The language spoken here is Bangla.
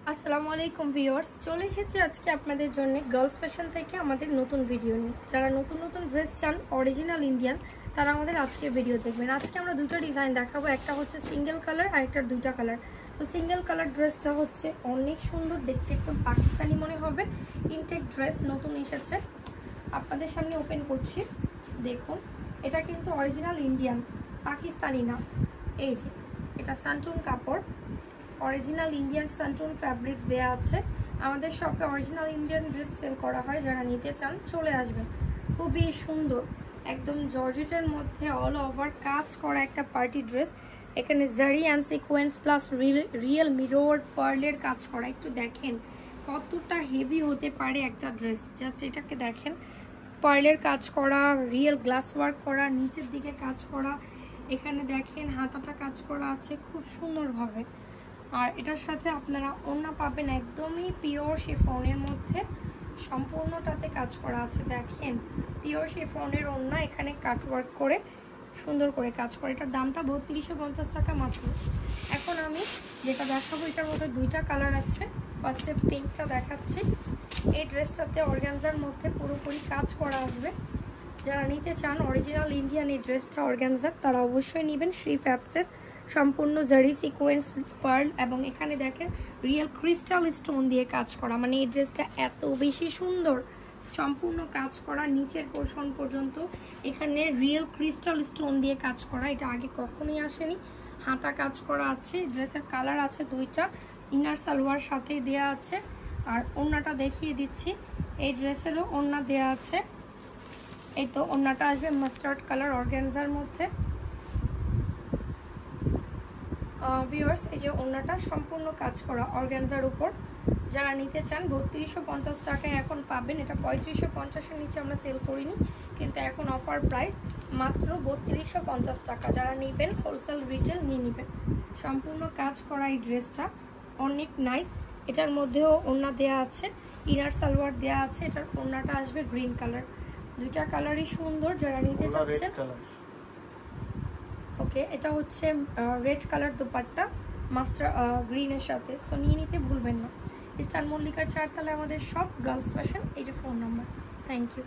আসসালামু আলাইকুম ভিউয়ার্স, চলে এসেছি আজকে আপনাদের জন্য গার্লস ফ্যাশন থেকে আমাদের নতুন ভিডিও নিয়ে। যারা নতুন নতুন ড্রেস চান অরিজিনাল ইন্ডিয়ান, তারা আমাদের আজকে ভিডিও দেখবেন। আজকে আমরা দুটো ডিজাইন দেখাবো, একটা হচ্ছে সিঙ্গেল কালার আর একটা দুইটা কালার। তো সিঙ্গেল কালার ড্রেসটা হচ্ছে অনেক সুন্দর দেখতে, একদম পাকিস্তানি মনে হবে। ইনটেক ড্রেস নতুন এসেছে, আপনাদের সামনে ওপেন করছি। দেখুন, এটা কিন্তু অরিজিনাল ইন্ডিয়ান, পাকিস্তানি না। এই যে এটা সানটুন কাপড়, অরিজিনাল ইন্ডিয়ান সানটুন ফ্যাব্রিক্স দেয়া আছে। আমাদের শপে অরিজিনাল ইন্ডিয়ান ড্রেস সেল করা হয়, যারা নিতে চান চলে আসবেন। খুবই সুন্দর, একদম জর্জেটের মধ্যে অল ওভার কাজ করা একটা পার্টি ড্রেস। এখানে zari and sequins plus real mirror পার্লের কাজ করা। একটু দেখেন কতটা হেভি হতে পারে একটা ড্রেস, জাস্ট এটাকে দেখেন। পার্লের কাজ করা, রিয়েল গ্লাস ওয়ার্ক করা, নিচের দিকে কাজ করা, এখানে দেখেন হাতাটা কাজ করা আছে খুব সুন্দরভাবে। আর এটার সাথে আপনারা ওড়না পাবেন একদমই পিওর শিফনের মধ্যে, সম্পূর্ণটাতে কাজ করা আছে। দেখেন পিওর শিফনের ওড়না, এখানে কাটওয়ার্ক করে সুন্দর করে কাজ করে। এটার দামটা 3250 টাকা মাত্র। এখন আমি যেটা দেখাবো, এটার মধ্যে দুইটা কালার আছে। ফার্স্টে পিঙ্কটা দেখাচ্ছি। এই ড্রেসটাতে অর্গানজার মধ্যে পুরোপুরি কাজ করা আসবে। যারা নিতে চান অরিজিনাল ইন্ডিয়ান এই ড্রেসটা অর্গানজার, তারা অবশ্যই নেবেন। শ্রী ফ্যাবসের সম্পূর্ণ জারি সিকোয়েন্স পার্ল এবং এখানে দেখেন রিয়েল ক্রিস্টাল স্টোন দিয়ে কাজ করা। মানে এই ড্রেসটা এত বেশি সুন্দর, সম্পূর্ণ কাজ করা নিচের পোর্শন পর্যন্ত এখানে রিয়েল ক্রিস্টাল স্টোন দিয়ে কাজ করা। এটা আগে কখনোই আসেনি। হাতা কাজ করা আছে। ড্রেসের কালার আছে দুইটা, ইনার সালোয়ার সাথে দেয়া আছে। আর ওড়নাটা দেখিয়ে দিচ্ছি, এই ড্রেসেরও ওড়না দেয়া আছে। এই তো ওড়নাটা আসবে মাস্টার্ড কালার অর্গানজার মধ্যে। ভিউয়ার্স, এই যে ওড়নাটা সম্পূর্ণ কাজ করা অর্গানজার উপর। যারা নিতে চান 3250 টাকায় এখন পাবেন। এটা 3550-এর নিচে আমরা সেল করিনি, কিন্তু এখন অফার প্রাইস মাত্র 3250 টাকা। যারা নেবেন হোলসেল রিটেল নিয়ে নেবেন। সম্পূর্ণ কাজ করা এই ড্রেসটা অনেক নাইস। এটার মধ্যেও ওড়না দেয়া আছে, ইনার সালোয়ার দেয়া আছে। এটার ওড়নাটা আসবে গ্রিন কালার। দুইটা কালারই সুন্দর, যারা নিতে চাচ্ছেন। ওকে, এটা হচ্ছে রেড কালার দোপাট্টা মাস্টার গ্রিনের সাথে। সো নিয়ে নিতে ভুলবেন না। ইস্টার্ন মল্লিকার 4 তলায় আমাদের সব গার্লস ফ্যাশন। এই যে ফোন নাম্বার। Thank you.